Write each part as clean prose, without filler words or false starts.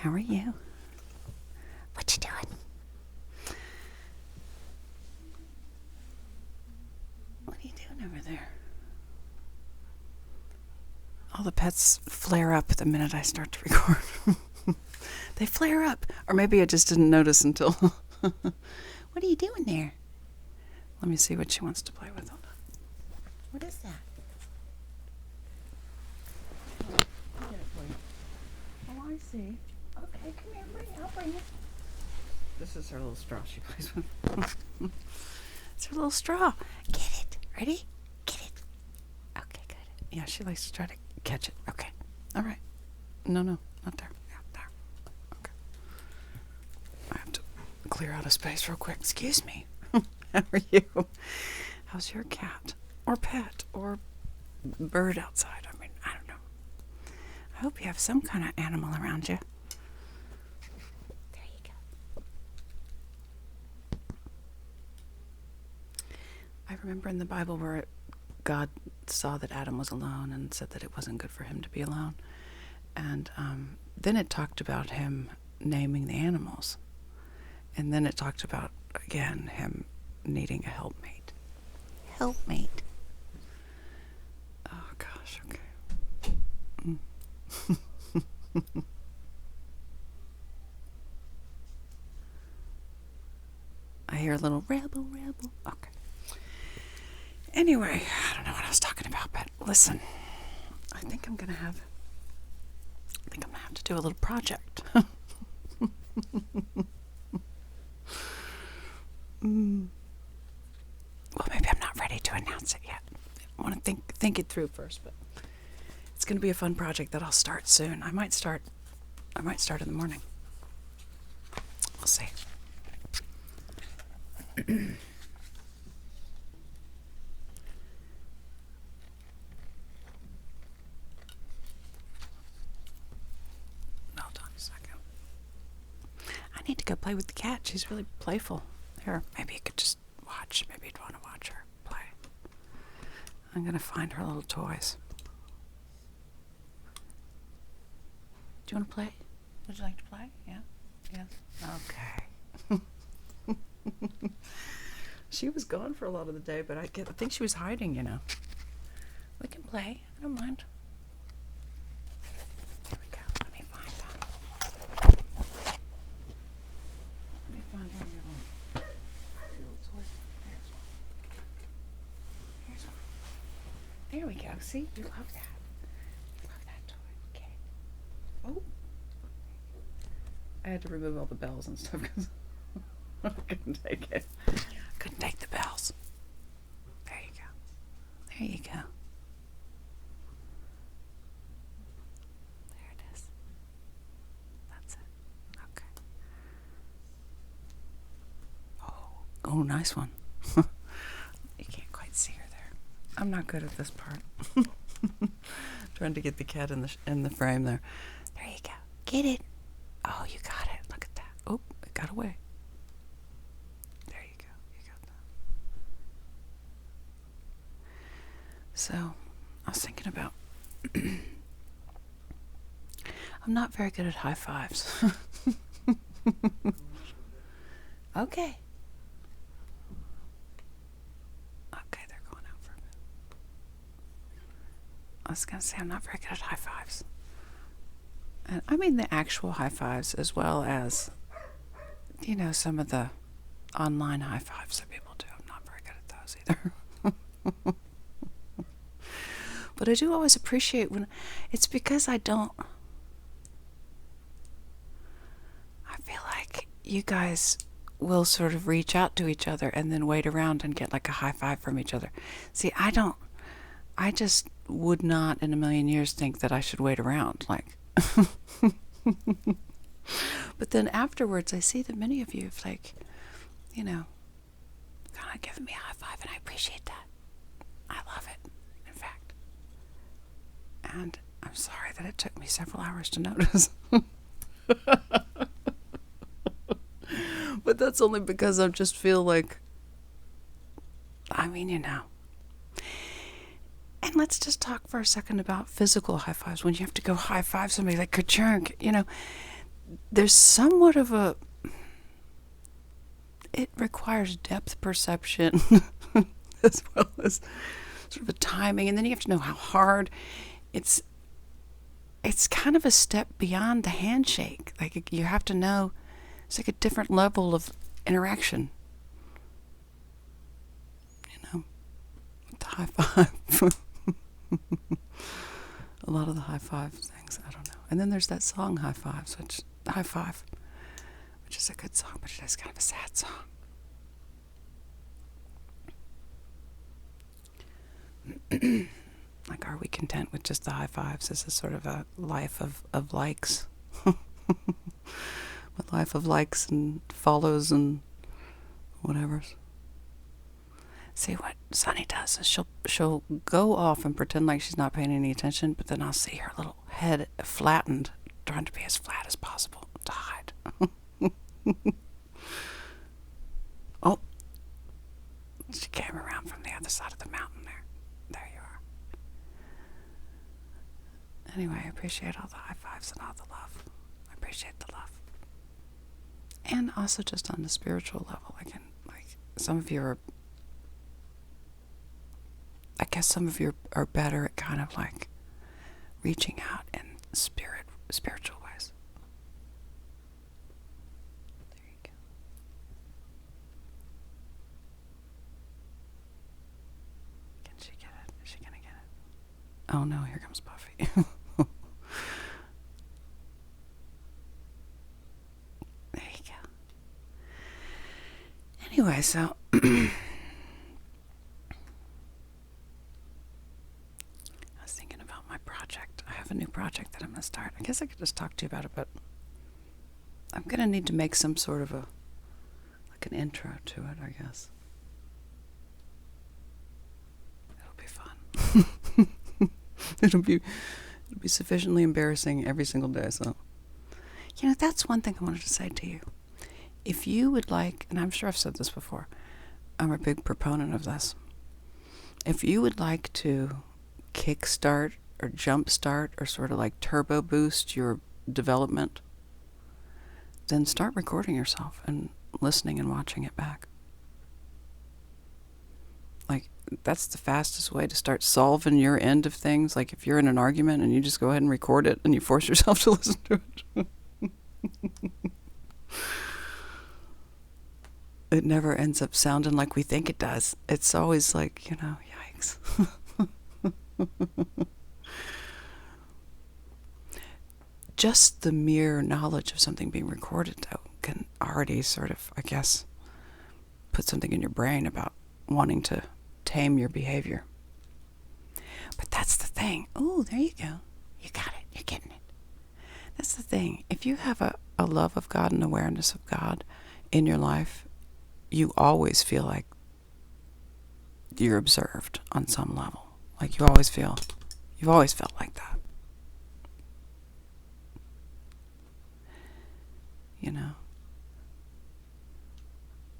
How are you? What you doing? What are you doing over there? All the pets flare up the minute I start to record. They flare up. Or maybe I just didn't notice until... What are you doing there? Let me see what she wants to play with. Hold on. What is that? I'll get it for you. Oh, I see. Okay, come here, bring it. I'll bring it. This is her little straw she plays with. It's her little straw. Get it. Ready? Get it. Okay, good. Yeah, she likes to try to catch it. Okay. All right. No, not there. Yeah, there. Okay. I have to clear out a space real quick. Excuse me. How are you? How's your cat? Or pet? Or bird outside? I mean, I don't know. I hope you have some kind of animal around you. There you go. I remember in the Bible where God saw that Adam was alone and said that it wasn't good for him to be alone. And then it talked about him naming the animals. And then it talked about, again, him needing a helpmate. Helpmate. Oh, gosh, okay. I hear a little rebel. Okay. Anyway, I don't know what I was talking about, but listen, I think I'm gonna have to do a little project. Well, maybe I'm not ready to announce it yet. I want to think it through first, but it's going to be a fun project that I'll start soon. I might start in the morning. We'll see. Hold on a second. I need to go play with the cat. She's really playful. Here, maybe you could just watch. Maybe you'd want to watch her play. I'm going to find her little toys. Do you want to play? Would you like to play? Yeah? Yes? Okay. She was gone for a lot of the day, but I think she was hiding, you know. We can play. I don't mind. Here we go. Let me find that. Let me find one of your little toys. Here's one. There we go. See? You love that. You love that toy. Okay. Oh. I had to remove all the bells and stuff because I couldn't take it. Couldn't take the bells. There you go. There you go. There it is. That's it. Okay. Oh, nice one. You can't quite see her there. I'm not good at this part. Trying to get the cat in the frame there. There you go. Get it. Oh, you got it. Look at that. Oh, it got away. There you go. You got that. So, I was thinking about... I'm not very good at high fives. Okay. Okay, they're going out for a bit. I was going to say I'm not very good at high fives. And I mean the actual high fives as well as, you know, some of the online high fives that people do. I'm not very good at those either. But I do always appreciate when it's because I feel like you guys will sort of reach out to each other and then wait around and get like a high five from each other. See, I just would not in a million years think that I should wait around. Like, but then afterwards I see that many of you have, like, you know, kind of given me a high five, and I appreciate that. I love it, in fact. And I'm sorry that it took me several hours to notice. But that's only because I just feel like, I mean, you know. And let's just talk for a second about physical high fives. When you have to go high five somebody like ka-chunk, you know, there's somewhat of a, it requires depth perception as well as sort of a timing, and then you have to know how hard. It's kind of a step beyond the handshake. Like, you have to know, it's like a different level of interaction. You know, the high five. A lot of the high five things, I don't know. And then there's that song High Fives, High Five, which is a good song, but it is kind of a sad song. Like, are we content with just the high fives? This is sort of a life of likes. A life of likes and follows and whatever. See, what Sunny does is she'll go off and pretend like she's not paying any attention, but then I'll see her little head flattened, trying to be as flat as possible to hide. Oh, she came around from the other side of the mountain there. There you are. Anyway, I appreciate all the high fives and all the love. I appreciate the love. And also just on the spiritual level, some of you are, I guess some of you are better at kind of like reaching out in spiritual ways. There you go. Can she get it? Is she gonna get it? Oh no, here comes Buffy. There you go. Anyway, so I was thinking about my project. I have a new project that I'm going to start. I guess I could just talk to you about it, but I'm going to need to make some sort of an intro to it, I guess. It'll be fun. It'll be sufficiently embarrassing every single day, so. You know, that's one thing I wanted to say to you. If you would like, and I'm sure I've said this before, I'm a big proponent of this. If you would like to kickstart or jumpstart or sort of like turbo boost your development, then start recording yourself and listening and watching it back. Like, that's the fastest way to start solving your end of things. Like, if you're in an argument and you just go ahead and record it and you force yourself to listen to it. It never ends up sounding like we think it does. It's always like, yikes. Just the mere knowledge of something being recorded, though, can already sort of, I guess, put something in your brain about wanting to tame your behavior. But that's the thing. Oh, there you go. You got it. You're getting it. That's the thing. If you have a love of God and awareness of God in your life, you always feel like you're observed on some level. Like, you've always felt like that.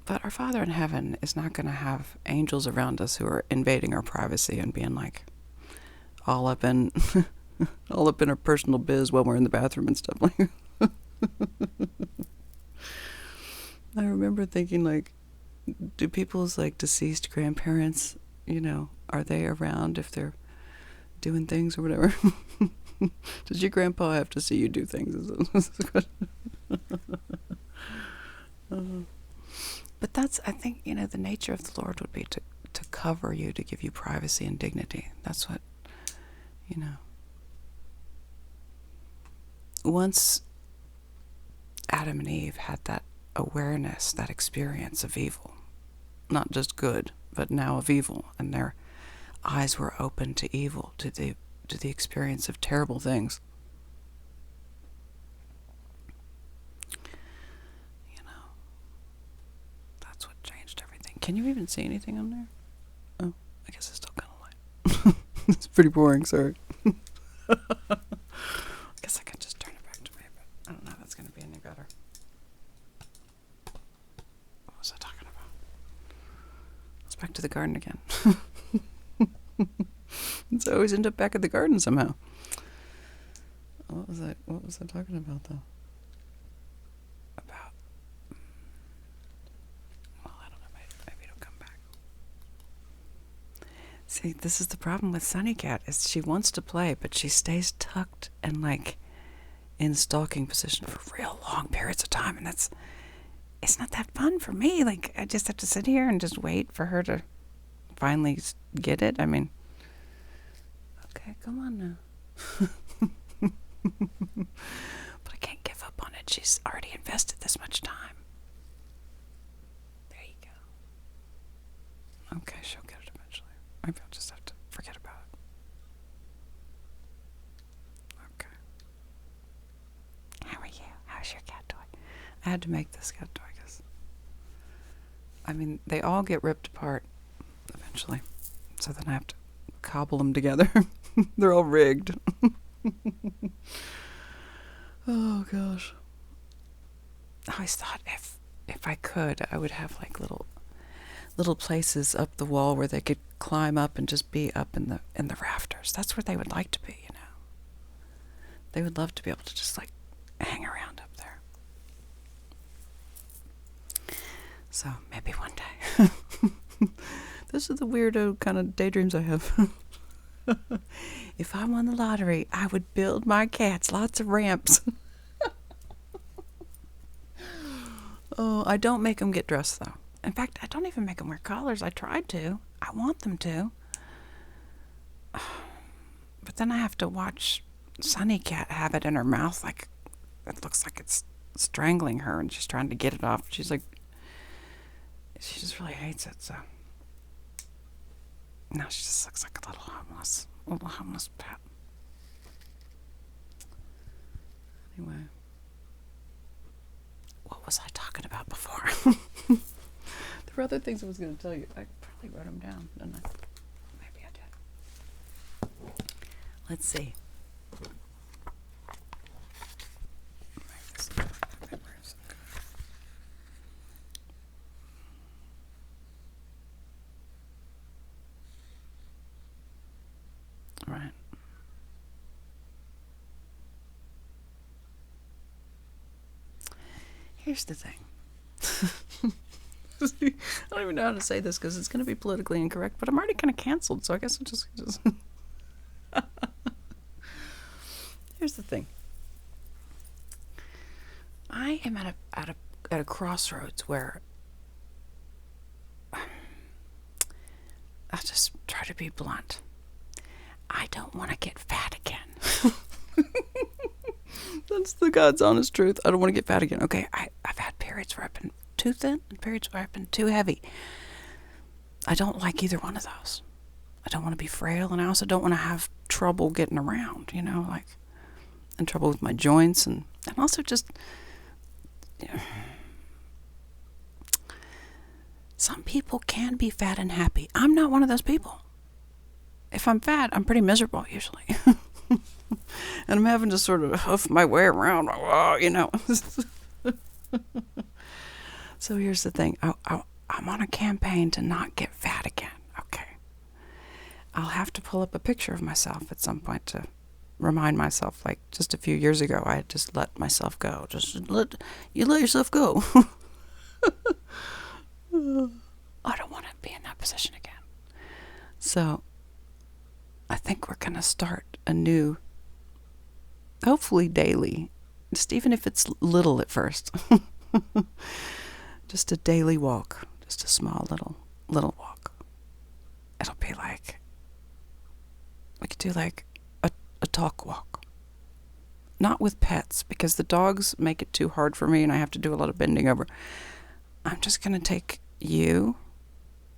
But our Father in heaven is not going to have angels around us who are invading our privacy and being like all up in our personal biz while we're in the bathroom and stuff like that. I remember thinking, like, do people's deceased grandparents, are they around if they're doing things or whatever? Does your grandpa have to see you do things? But that's, I think, the nature of the Lord would be to cover you, to give you privacy and dignity. That's what, Once Adam and Eve had that awareness, that experience of evil, not just good, but now of evil, and their eyes were open to evil, to the experience of terrible things. That's what changed everything. Can you even see anything on there? Oh, I guess it's still kind of light. It's pretty boring, sorry. I guess I can just turn it back to me, but I don't know if that's going to be any better. What was I talking about? Let's back to the garden again. So I always end up back at the garden somehow. What was I talking about, though? See, this is the problem with Sunny Cat, is she wants to play, but she stays tucked and like in stalking position for real long periods of time, and it's not that fun for me. Like, I just have to sit here and just wait for her to finally get it. I mean, okay, come on now. But I can't give up on it. She's already invested this much time. There you go. Okay, she'll get it eventually. Maybe I'll just have to forget about it. Okay. How are you? How's your cat toy? I had to make this cat toy because, I mean, they all get ripped apart eventually. So then I have to cobble them together. They're all rigged. Oh gosh. I always thought if I could, I would have like little places up the wall where they could climb up and just be up in the rafters. That's where they would like to be, you know. They would love to be able to just like hang around up there. So maybe one day. This is the weirdo kind of daydreams I have. If I won the lottery, I would build my cats lots of ramps. Oh, I don't make them get dressed, though. In fact, I don't even make them wear collars. I tried to. I want them to. But then I have to watch Sunny Cat have it in her mouth like it looks like it's strangling her, and she's trying to get it off. She's like, she just really hates it, so. Now she just looks like a little homeless pet. Anyway, what was I talking about before? There were other things I was going to tell you. I probably wrote them down, didn't I? Maybe I did. Let's see. Right. Here's the thing. I don't even know how to say this because it's going to be politically incorrect, but I'm already kind of canceled, so I guess I'll just Here's the thing. I am at a crossroads where I'll just try to be blunt. I don't want to get fat again. That's the God's honest truth. I don't want to get fat again. Okay, I've had periods where I've been too thin and periods where I've been too heavy. I don't like either one of those. I don't want to be frail, and I also don't want to have trouble getting around, you know, like, and trouble with my joints, and also just, you know, some people can be fat and happy. I'm not one of those people. If I'm fat, I'm pretty miserable usually. And I'm having to sort of hoof my way around, you know. So here's the thing. I'm on a campaign to not get fat again, okay? I'll have to pull up a picture of myself at some point to remind myself, like, just a few years ago, I had just let myself go. Just let yourself go. I don't want to be in that position again. So I think we're going to start a new, hopefully daily, just even if it's little at first, just a daily walk, just a small little walk. It'll be like, we could do like a talk walk. Not with pets, because the dogs make it too hard for me and I have to do a lot of bending over. I'm just going to take you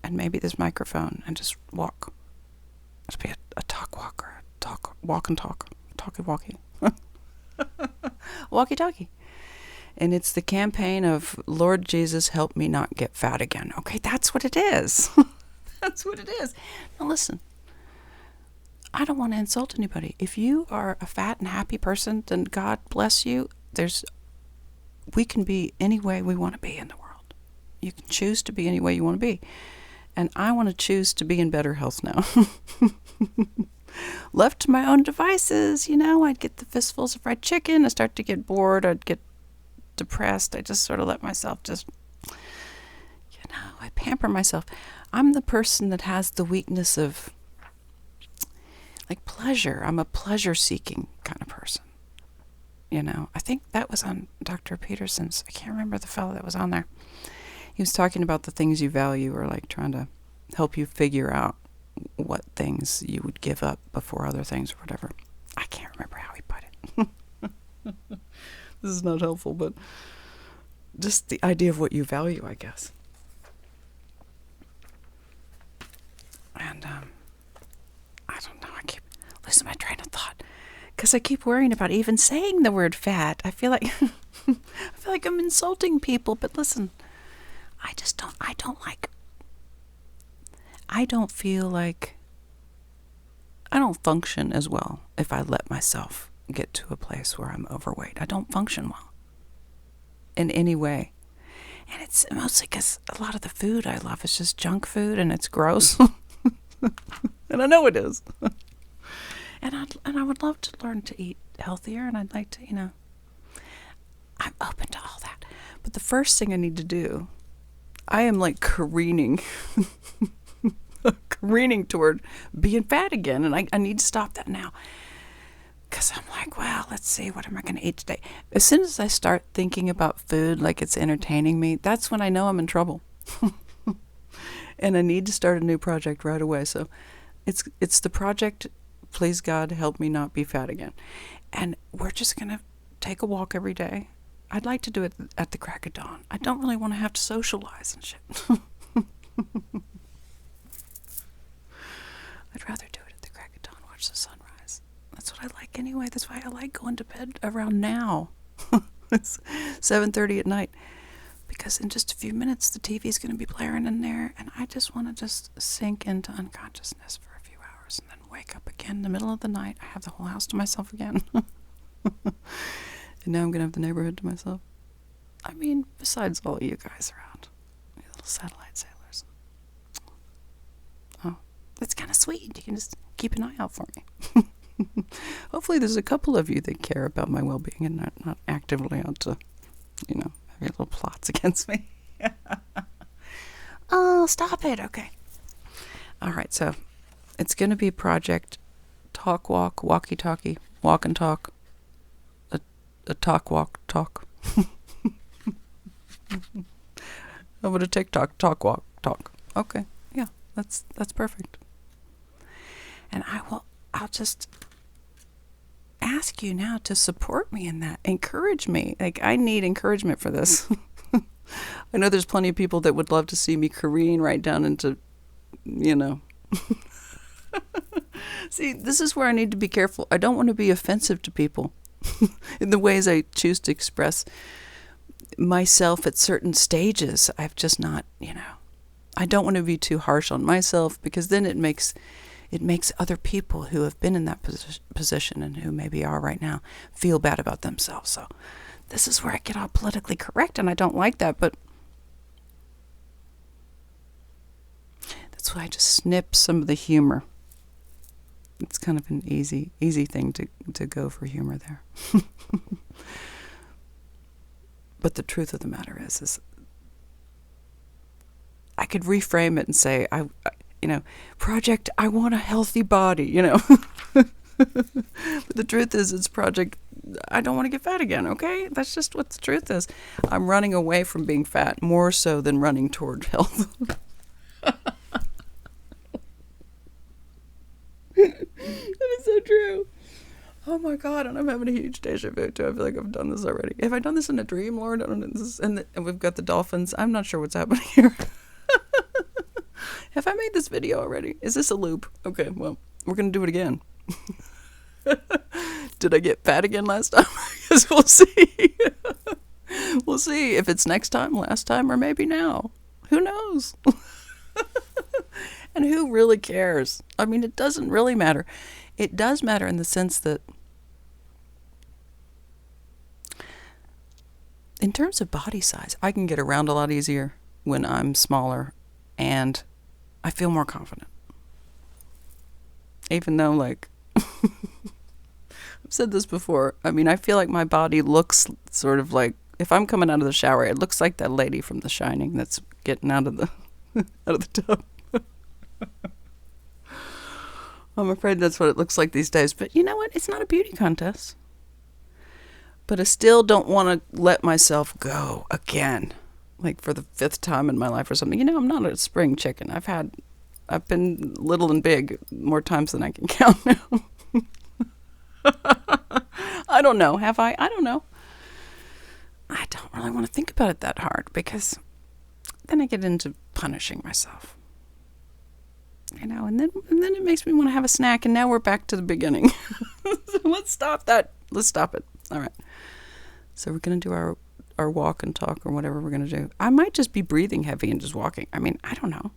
and maybe this microphone and just walk. It'll be a talk walk, or a walk and talk, talkie-walkie. Walkie-talkie. And it's the campaign of, Lord Jesus, help me not get fat again. Okay, that's what it is. That's what it is. Now listen, I don't want to insult anybody. If you are a fat and happy person, then God bless you. We can be any way we want to be in the world. You can choose to be any way you want to be. And I want to choose to be in better health now. Left to my own devices, you know, I'd get the fistfuls of fried chicken. I start to get bored. I'd get depressed. I just sort of let myself just, you know, I pamper myself. I'm the person that has the weakness of like pleasure. I'm a pleasure-seeking kind of person. You know, I think that was on Dr. Peterson's. I can't remember the fellow that was on there. He was talking about the things you value, or like trying to help you figure out what things you would give up before other things or whatever. I can't remember how he put it. This is not helpful, but just the idea of what you value, I guess. And I don't know, I keep losing my train of thought because I keep worrying about even saying the word fat. I feel like I'm insulting people, but listen, I don't function as well if I let myself get to a place where I'm overweight. I don't function well in any way. And it's mostly because a lot of the food I love is just junk food and it's gross. And I know it is. And I would love to learn to eat healthier, and I'd like to, I'm open to all that. But the first thing I need to do, I am like careening toward being fat again, and I need to stop that now. Because I'm like, well, let's see, what am I going to eat today? As soon as I start thinking about food like it's entertaining me, that's when I know I'm in trouble. And I need to start a new project right away. So it's the project, please God, help me not be fat again. And we're just going to take a walk every day. I'd like to do it at the crack of dawn. I don't really want to have to socialize and shit. I'd rather do it at the crack of dawn, watch the sunrise. That's what I like anyway. That's why I like going to bed around now. It's 7:30 at night. Because in just a few minutes, the TV is going to be blaring in there, and I just want to just sink into unconsciousness for a few hours and then wake up again in the middle of the night. I have the whole house to myself again. And now I'm going to have the neighborhood to myself. I mean, besides all of you guys around, you little satellite sailors. Oh, it's kind of sweet. You can just keep an eye out for me. Hopefully there's a couple of you that care about my well-being and not actively out to, have your little plots against me. Oh, stop it. Okay. All right, so it's going to be Project Talk Walk, Walkie Talkie, Walk and Talk, a Talk Walk Talk. How about a TikTok Talk Walk Talk? Okay, yeah, that's perfect. And I'll just ask you now to support me in that. Encourage me. Like, I need encouragement for this. I know there's plenty of people that would love to see me careen right down into, See, this is where I need to be careful. I don't want to be offensive to people in the ways I choose to express myself at certain stages. I've just not, I don't want to be too harsh on myself, because then it makes other people who have been in that position and who maybe are right now feel bad about themselves. So this is where I get all politically correct, and I don't like that, but that's why I just snip some of the humor. It's kind of an easy thing to go for humor there. But the truth of the matter is I could reframe it and say, Project, I want a healthy body, But the truth is, it's Project, I don't want to get fat again, okay? That's just what the truth is. I'm running away from being fat more so than running toward health. That is so true. Oh my God, and I'm having a huge deja vu too. I feel like I've done this already. Have I done this in a dream, Lord? I don't know. And we've got the dolphins. I'm not sure what's happening here. Have I made this video already? Is this a loop? Okay, well, we're going to do it again. Did I get fat again last time? I guess we'll see. We'll see if it's next time, last time, or maybe now. Who knows? And who really cares? I mean, it doesn't really matter. It does matter in the sense that in terms of body size, I can get around a lot easier when I'm smaller, and I feel more confident. Even though, like, I've said this before, I mean, I feel like my body looks sort of like, if I'm coming out of the shower, it looks like that lady from The Shining that's getting out of the tub. I'm afraid that's what it looks like these days. But you know what? It's not a beauty contest. But I still don't want to let myself go again, like for the 5th time in my life or something. You know, I'm not a spring chicken. I've been little and big more times than I can count now. I don't know. Have I? I don't know. I don't really want to think about it that hard because then I get into punishing myself. You know, and then it makes me want to have a snack, and now we're back to the beginning. So let's stop that. Let's stop it. All right. So we're going to do our walk and talk or whatever we're going to do. I might just be breathing heavy and just walking. I mean, I don't know.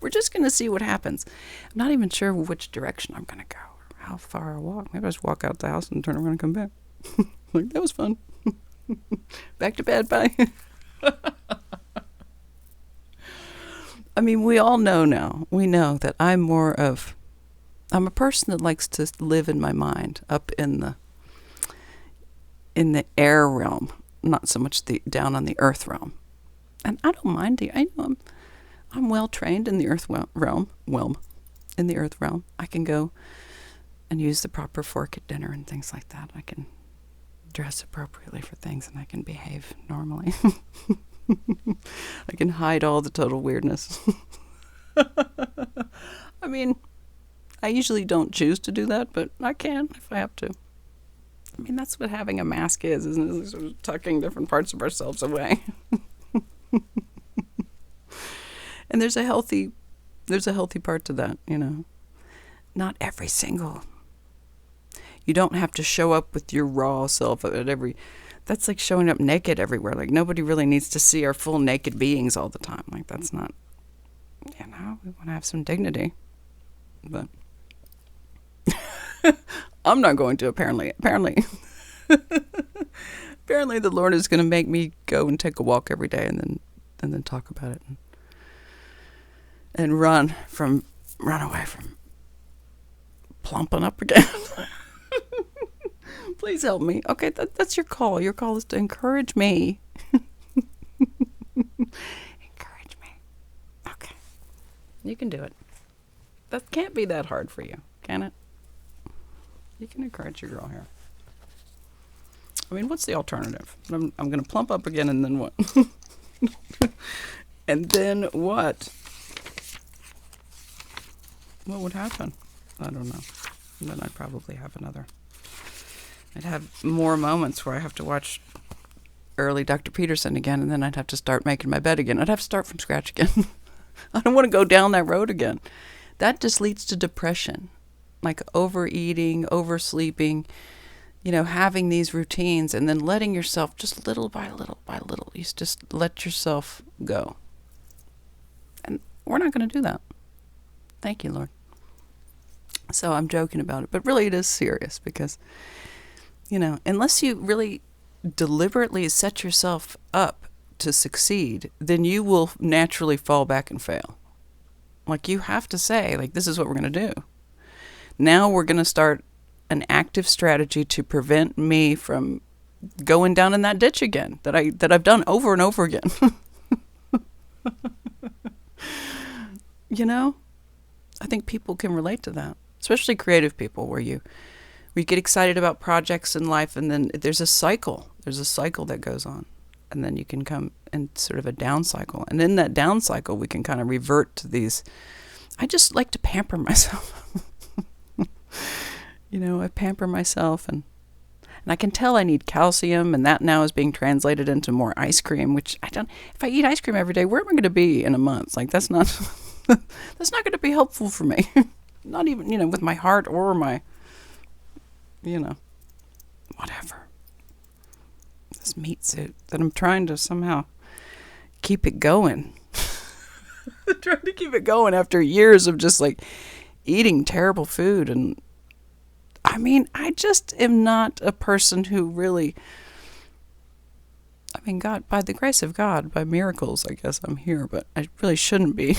We're just going to see what happens. I'm not even sure which direction I'm going to go or how far I'll walk. Maybe I'll just walk out the house and turn around and come back. Like, that was fun. Back to bed. Bye. I mean, we all know now. We know that I'm a person that likes to live in my mind up in the air realm, not so much the down on the earth realm. And I don't mind I know I'm well trained in the earth realm. In the earth realm, I can go and use the proper fork at dinner and things like that. I can dress appropriately for things, and I can behave normally. I can hide all the total weirdness. I mean, I usually don't choose to do that, but I can if I have to. I mean, that's what having a mask is, isn't it? It's sort of tucking different parts of ourselves away. And there's a healthy part to that, you know. Not every single. You don't have to show up with your raw self at every. That's like showing up naked everywhere. Like, nobody really needs to see our full naked beings all the time. Like, that's not. You know, we want to have some dignity, but I'm not going to. Apparently, apparently, the Lord is going to make me go and take a walk every day, and then talk about it, and run away from plumping up again. Please help me. Okay, that's your call. Your call is to encourage me. Encourage me. Okay. You can do it. That can't be that hard for you, can it? You can encourage your girl here. I mean, what's the alternative? I'm going to plump up again, and then what? And then what? What would happen? I don't know. And then I'd probably have I'd have more moments where I have to watch early Dr. Peterson again, and then I'd have to start making my bed again. I'd have to start from scratch again. I don't want to go down that road again. That just leads to depression, like overeating, oversleeping, you know, having these routines and then letting yourself just little by little by little, you just let yourself go. And we're not going to do that. Thank you, Lord. So I'm joking about it, but really it is serious because, you know, unless you really deliberately set yourself up to succeed, then you will naturally fall back and fail. Like, you have to say, like, this is what we're going to do. Now we're going to start an active strategy to prevent me from going down in that ditch again that I've done over and over again. You know, I think people can relate to that, especially creative people, where you get excited about projects in life, and then there's a cycle. There's a cycle that goes on, and then you can come in sort of a down cycle. And in that down cycle, we can kind of revert to these. I just like to pamper myself. You know, I pamper myself, and I can tell I need calcium, and that now is being translated into more ice cream, which I don't. If I eat ice cream every day, where am I going to be in a month? Like, that's not that's not going to be helpful for me. Not even, you know, with my heart or my, you know, whatever. This meat suit that I'm trying to somehow keep it going. Trying to keep it going after years of just like eating terrible food. And I mean, I just am not a person who really, I mean, God, by the grace of God, by miracles, I guess I'm here, but I really shouldn't be.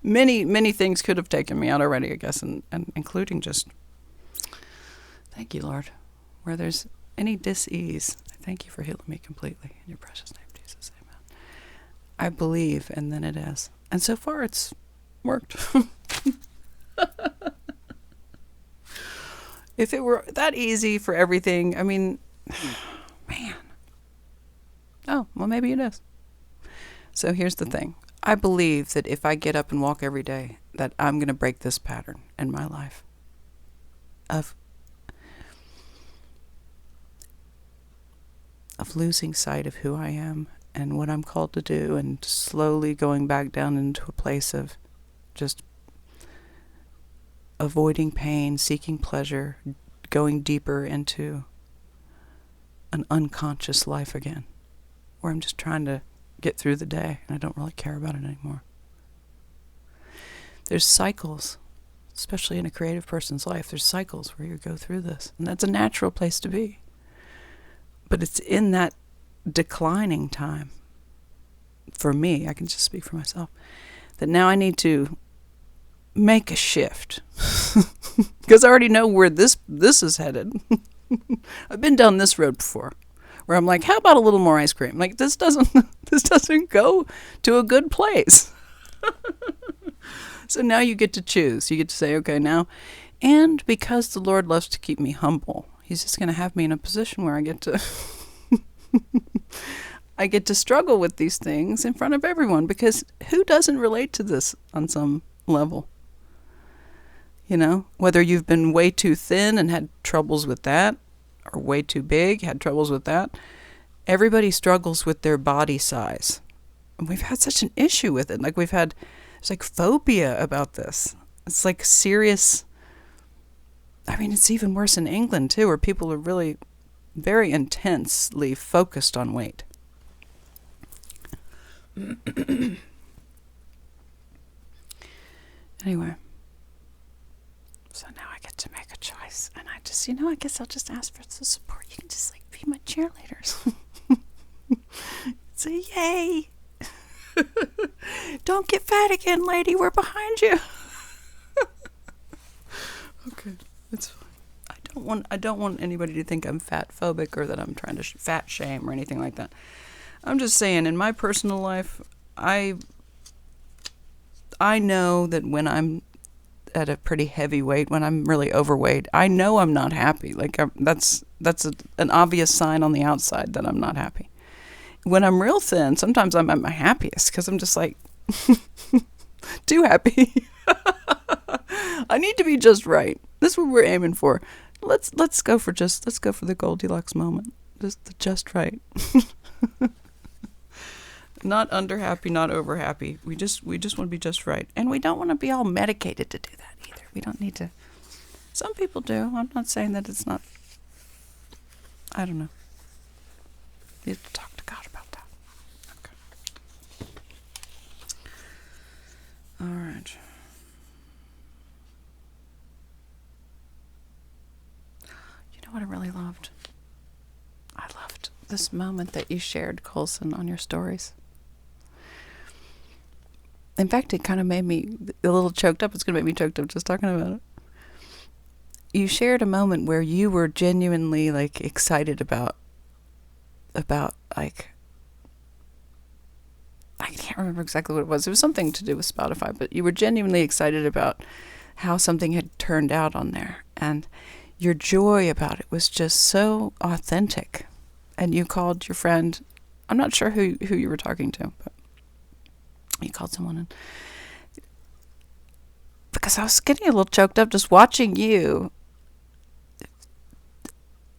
Many things could have taken me out already, I guess, and including just, thank you, Lord, where there's any dis-ease, I thank you for healing me completely. In your precious name, Jesus, amen. I believe, and then it is. And so far, it's worked. If it were that easy for everything, I mean, man. Oh, well, maybe it is. So here's the thing. I believe that if I get up and walk every day, that I'm going to break this pattern in my life of losing sight of who I am and what I'm called to do, and slowly going back down into a place of just avoiding pain, seeking pleasure, going deeper into an unconscious life again, where I'm just trying to get through the day and I don't really care about it anymore. There's cycles, especially in a creative person's life, there's cycles where you go through this, and that's a natural place to be. But it's in that declining time, for me, I can just speak for myself, that now I need to make a shift. Because I already know where this is headed. I've been down this road before, where I'm like, how about a little more ice cream? Like, this doesn't go to a good place. So now you get to choose. You get to say, okay, now, and because the Lord loves to keep me humble, He's just going to have me in a position where I get to struggle with these things in front of everyone, because who doesn't relate to this on some level? You know, whether you've been way too thin and had troubles with that, or way too big, had troubles with that. Everybody struggles with their body size. And we've had such an issue with it. Like there's like phobia about this. It's like serious. I mean, it's even worse in England too, where people are really very intensely focused on weight. Anyway. So now I get to make a choice. And I just, I guess I'll just ask for the support. You can just like be my cheerleaders. Say, yay. Don't get fat again, lady. We're behind you. Okay, it's fine. I don't want anybody to think I'm fat phobic or that I'm trying to fat shame or anything like that. I'm just saying, in my personal life, I know that when I'm at a pretty heavy weight, when I'm really overweight, I know I'm not happy. Like that's an obvious sign on the outside that I'm not happy. When I'm real thin, sometimes I'm at my happiest because I'm just like too happy. I need to be just right. This is what we're aiming for. Let's go for the Goldilocks moment. Just right. Not under happy, not over happy. We just want to be just right. And we don't want to be all medicated to do that either. We don't need to. Some people do. I'm not saying that it's not. I don't know. You have to talk to God about that. Okay. All right. You know what I really loved? I loved this moment that you shared, Colson, on your stories. In fact, it kind of made me a little choked up. It's going to make me choked up just talking about it. You shared a moment where you were genuinely like excited about like, I can't remember exactly what it was. It was something to do with Spotify, but you were genuinely excited about how something had turned out on there. And your joy about it was just so authentic. And you called your friend, I'm not sure who you were talking to, but you called someone in. Because I was getting a little choked up just watching you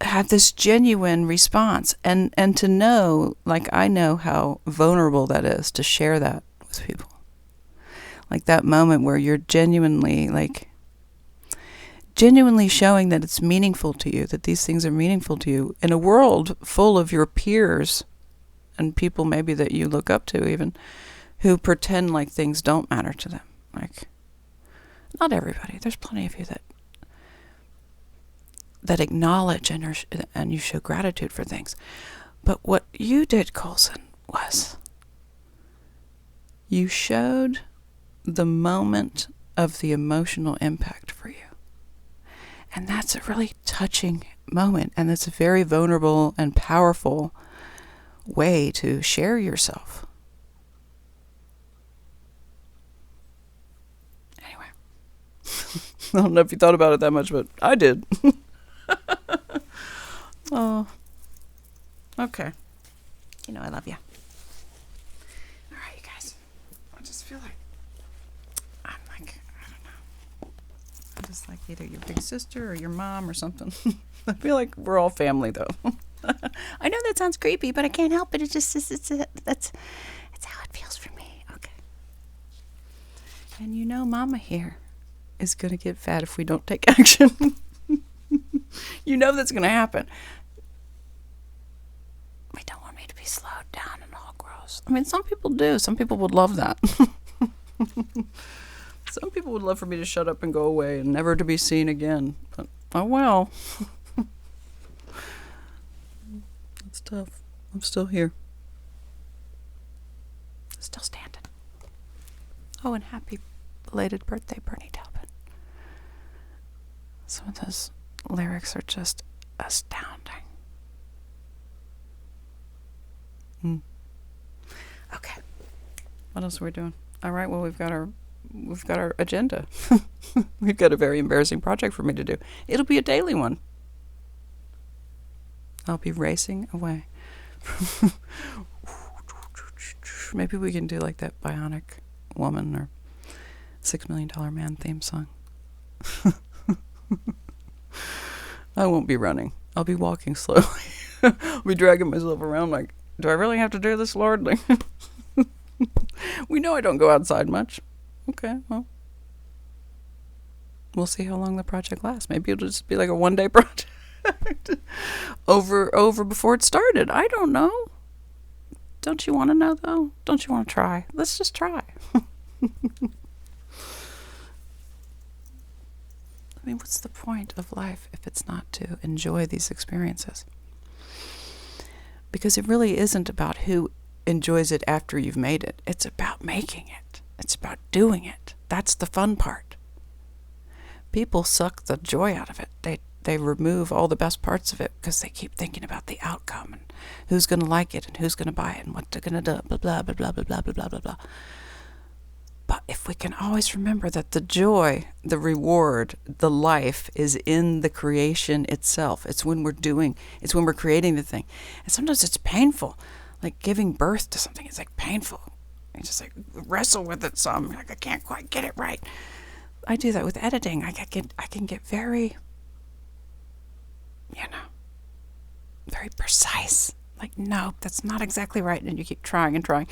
have this genuine response. And to know, like I know how vulnerable that is to share that with people. Like that moment where you're genuinely showing that it's meaningful to you, that these things are meaningful to you in a world full of your peers and people maybe that you look up to even, who pretend like things don't matter to them. Like, not everybody. There's plenty of you that acknowledge and you show gratitude for things. But what you did, Colson, was you showed the moment of the emotional impact for you. And that's a really touching moment. And it's a very vulnerable and powerful way to share yourself. I don't know if you thought about it that much, but I did. Oh, okay. You know I love you. All right, you guys. I just feel like I don't know. I'm just like either your big sister or your mom or something. I feel like we're all family, though. I know that sounds creepy, but I can't help it. It's just that's how it feels for me. Okay. And you know, Mama here is gonna get fat if we don't take action. You know that's gonna happen. We don't want me to be slowed down and all gross. I mean, some people do. Some people would love that. Some people would love for me to shut up and go away and never to be seen again. But, oh well. It's tough. I'm still here. Still standing. Oh, and happy belated birthday, Bernie Taupin. Some of those lyrics are just astounding. Okay. What else are we doing? All right, well, we've got our agenda. We've got a very embarrassing project for me to do. It'll be a daily one. I'll be racing away. Maybe we can do like that Bionic Woman or $6 Million Man theme song. I won't be running. I'll be walking slowly. I'll be dragging myself around like, do I really have to do this, Lord? Like, we know I don't go outside much. Okay, well, we'll see how long the project lasts. Maybe it'll just be like a one-day project. over before it started. I don't know. Don't you want to know, though? Don't you want to try? Let's just try. I mean, what's the point of life if it's not to enjoy these experiences? Because it really isn't about who enjoys it after you've made it. It's about making it. It's about doing it. That's the fun part. People suck the joy out of it. They remove all the best parts of it because they keep thinking about the outcome and who's going to like it and who's going to buy it and what they're going to do, blah, blah, blah, blah, blah, blah, blah, blah, blah. But if we can always remember that the joy, the reward, the life is in the creation itself. It's when we're creating the thing. And sometimes it's painful. Like giving birth to something is like painful. You just like wrestle with it some. Like I can't quite get it right. I do that with editing. I can get very, very precise. Like, no, that's not exactly right. And you keep trying and trying.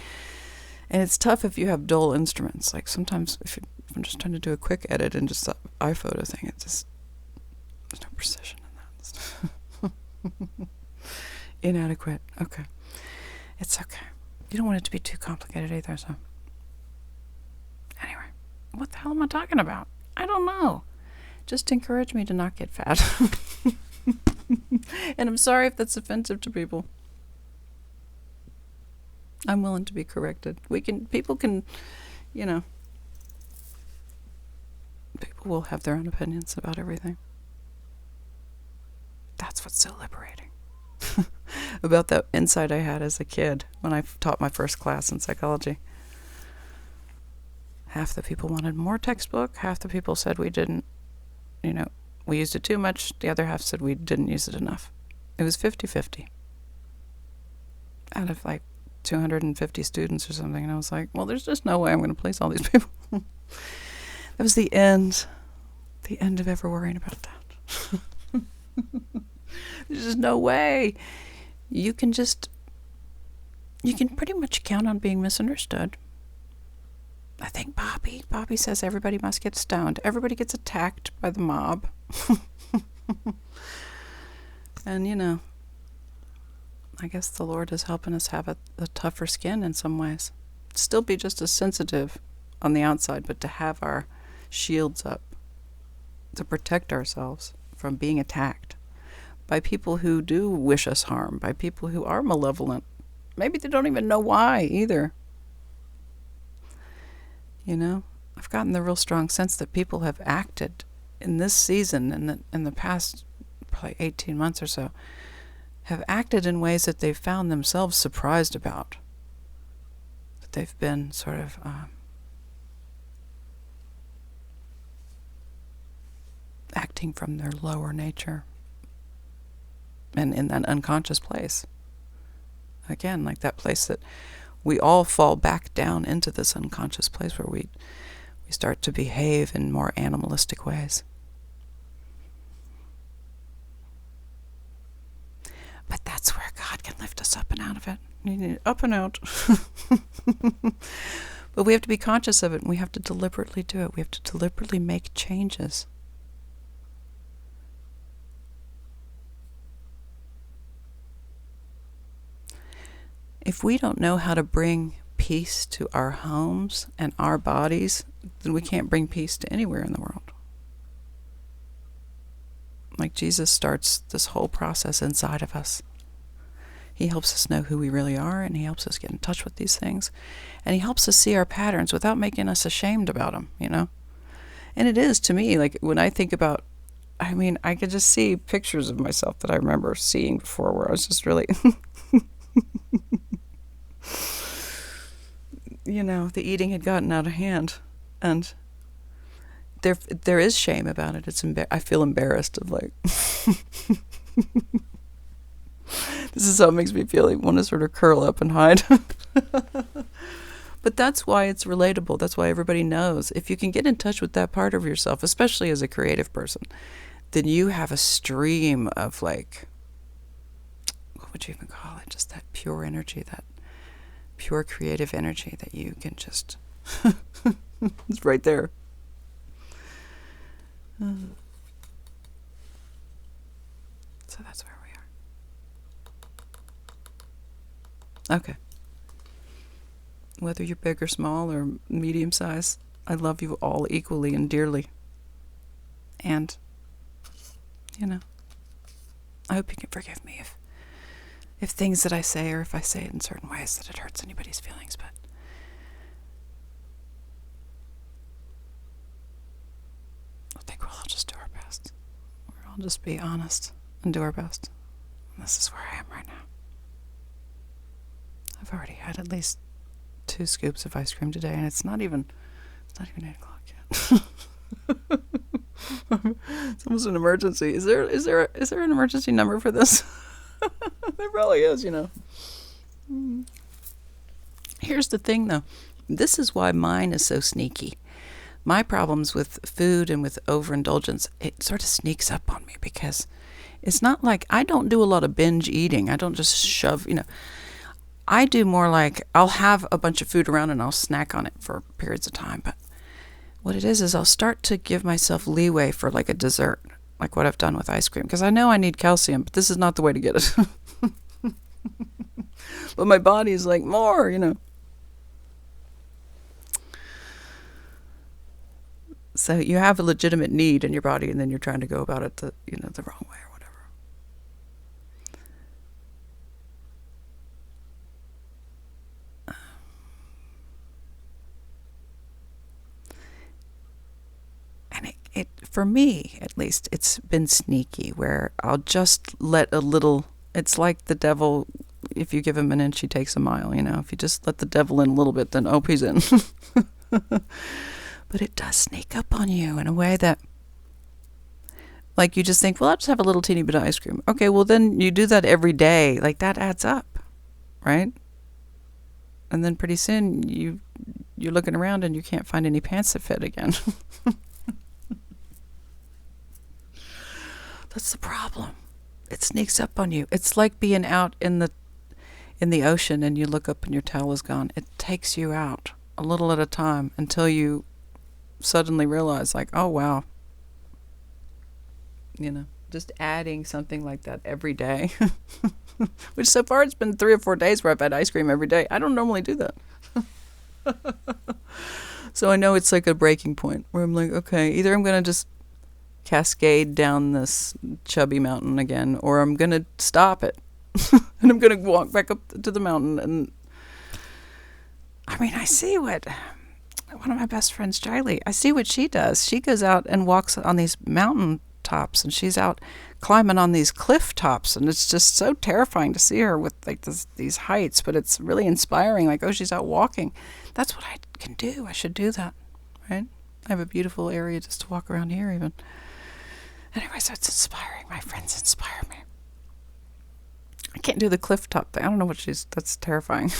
And it's tough if you have dull instruments. Like sometimes if I'm just trying to do a quick edit and just the iPhoto thing, there's no precision in that. Inadequate. Okay. It's okay. You don't want it to be too complicated either, so. Anyway, what the hell am I talking about? I don't know. Just encourage me to not get fat. And I'm sorry if that's offensive to people. I'm willing to be corrected. People can, people will have their own opinions about everything. That's what's so liberating. About that insight I had as a kid when I taught my first class in psychology. Half the people wanted more textbook. Half the people said we didn't, we used it too much. The other half said we didn't use it enough. It was 50-50. Out of like 250 students or something. And I was like, well, there's just no way I'm going to place all these people. That was the end of ever worrying about that. There's just no way. You can pretty much count on being misunderstood. I think Bobby says everybody must get stoned. Everybody gets attacked by the mob. And, I guess the Lord is helping us have a tougher skin in some ways. Still be just as sensitive on the outside, but to have our shields up, to protect ourselves from being attacked by people who do wish us harm, by people who are malevolent. Maybe they don't even know why either. I've gotten the real strong sense that people have acted in this season, in the past probably 18 months or so, have acted in ways that they've found themselves surprised about. That they've been sort of acting from their lower nature and in that unconscious place. Again, like that place that we all fall back down into, this unconscious place where we start to behave in more animalistic ways. But that's where God can lift us up and out of it. You need it up and out. But we have to be conscious of it, and we have to deliberately do it. We have to deliberately make changes. If we don't know how to bring peace to our homes and our bodies, then we can't bring peace to anywhere in the world. Like Jesus starts this whole process inside of us. He helps us know who we really are, and he helps us get in touch with these things. And he helps us see our patterns without making us ashamed about them, you know? And it is, to me, like when I think about, I mean, I could just see pictures of myself that I remember seeing before where I was just really, you know, the eating had gotten out of hand. And there is shame about it. I feel embarrassed of like, this is how it makes me feel. I want to sort of curl up and hide. But that's why it's relatable. That's why everybody knows. If you can get in touch with that part of yourself, especially as a creative person, then you have a stream of like, what would you even call it? Just that pure energy, that pure creative energy that you can just, it's right there. So that's where we are. Okay. Whether you're big or small or medium size, I love you all equally and dearly. And, you know, I hope you can forgive me if things that I say, or if I say it in certain ways that it hurts anybody's feelings, but I think we'll all just do our best. We'll all just be honest and do our best. And this is where I am right now. I've already had at least 2 scoops of ice cream today, and it's not even 8 o'clock yet. It's almost an emergency. Is there an emergency number for this? There probably is, you know. Here's the thing, though. This is why mine is so sneaky. My problems with food and with overindulgence, it sort of sneaks up on me, because it's not like I don't do a lot of binge eating. I don't just shove, you know. I do more like I'll have a bunch of food around and I'll snack on it for periods of time. But what it is I'll start to give myself leeway for like a dessert, like what I've done with ice cream, because I know I need calcium, but this is not the way to get it. But my body is like, more, you know. So you have a legitimate need in your body, and then you're trying to go about it the wrong way or whatever. And it for me, at least, it's been sneaky, where I'll just let a little, it's like the devil, if you give him an inch, he takes a mile, you know. If you just let the devil in a little bit, then he's in. But it does sneak up on you in a way that, like, you just think, well, I'll just have a little teeny bit of ice cream. Okay, well, then you do that every day. Like, that adds up, right? And then pretty soon you're looking around and you can't find any pants that fit again. That's the problem. It sneaks up on you. It's like being out in the ocean and you look up and your towel is gone. It takes you out a little at a time until you suddenly realize, like, oh, wow. You know, just adding something like that every day. Which so far it's been 3 or 4 days where I've had ice cream every day. I don't normally do that. So I know it's like a breaking point where I'm like, okay, either I'm going to just cascade down this chubby mountain again, or I'm going to stop it. And I'm going to walk back up to the mountain. And I mean, I see what one of my best friends, Jiley, I see what she does. She goes out and walks on these mountain tops, and she's out climbing on these cliff tops, and it's just so terrifying to see her with like these heights, but it's really inspiring. Like, oh, she's out walking. That's what I can do. I should do that, right? I have a beautiful area just to walk around here even. Anyway, so it's inspiring. My friends inspire me. I can't do the cliff top thing. I don't know what that's terrifying.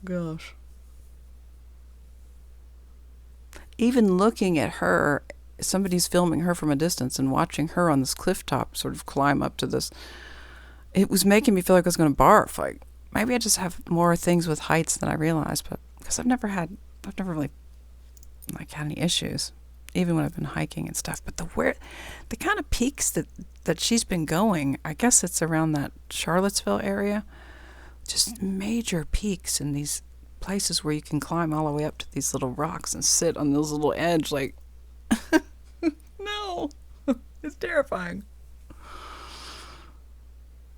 Gosh. Even looking at her, somebody's filming her from a distance and watching her on this cliff top sort of climb up to this. It was making me feel like I was going to barf. Like, maybe I just have more things with heights than I realized, but because I've never really had any issues, even when I've been hiking and stuff. But the kind of peaks that she's been going, I guess it's around that Charlottesville area, just major peaks in these places where you can climb all the way up to these little rocks and sit on those little edge like, no, it's terrifying.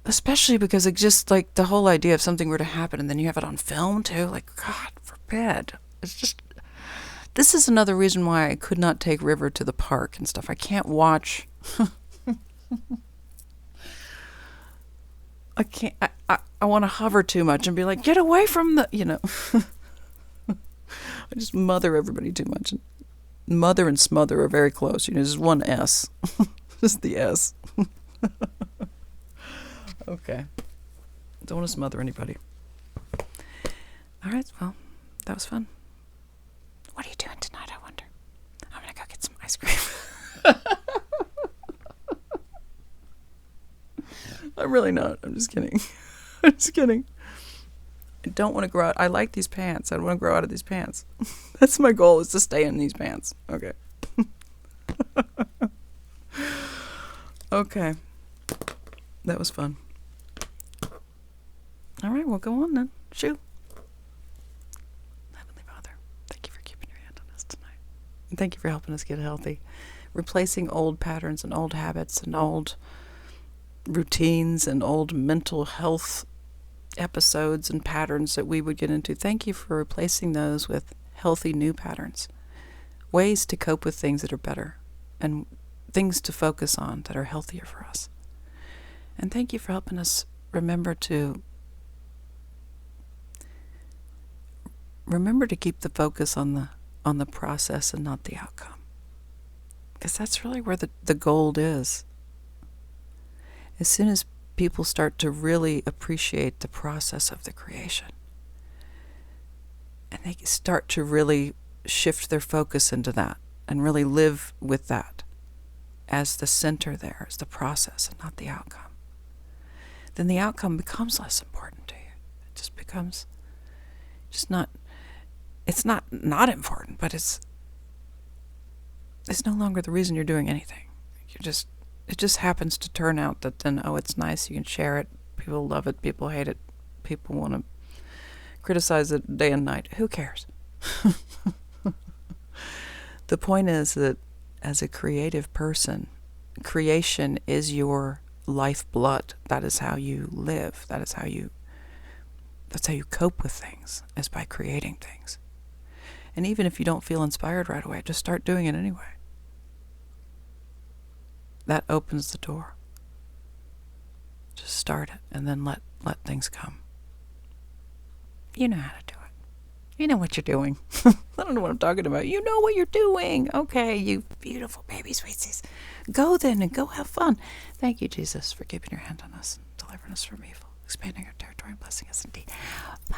Especially because it's just like the whole idea of something were to happen and then you have it on film too, like, God forbid. It's just, this is another reason why I could not take River to the park and stuff. I can't watch. I can't, I want to hover too much and be like, get away from the. I just mother everybody too much. Mother and smother are very close. Just one S. Just the S. Okay. Don't want to smother anybody. All right, well, that was fun. What are you doing tonight, I wonder? I'm going to go get some ice cream. I'm really not. I'm just kidding. I'm just kidding. I don't want to grow out. I like these pants. I don't want to grow out of these pants. That's my goal, is to stay in these pants. Okay. Okay. That was fun. All right, well, go on then. Shoo. Heavenly Father, thank you for keeping your hand on us tonight. And thank you for helping us get healthy. Replacing old patterns and old habits and old routines and old mental health episodes and patterns that we would get into. Thank you for replacing those with healthy new patterns. Ways to cope with things that are better and things to focus on that are healthier for us. And thank you for helping us remember to keep the focus on the process and not the outcome. Because that's really where the gold is. As soon as people start to really appreciate the process of the creation, and they start to really shift their focus into that and really live with that as the center there, as the process and not the outcome, then the outcome becomes less important to you. It just becomes it's not important, but it's no longer the reason you're doing anything. It just happens to turn out that then, it's nice, you can share it, people love it, people hate it, people want to criticize it day and night. Who cares? The point is that as a creative person, creation is your lifeblood. That is how you live. That's how you cope with things, is by creating things. And even if you don't feel inspired right away, just start doing it anyway. That opens the door. Just start it and then let things come. You know how to do it. You know what you're doing. I don't know what I'm talking about. You know what you're doing. Okay, you beautiful baby sweetsies. Go then and go have fun. Thank you, Jesus, for keeping your hand on us and delivering us from evil, expanding our territory and blessing us indeed. Bye.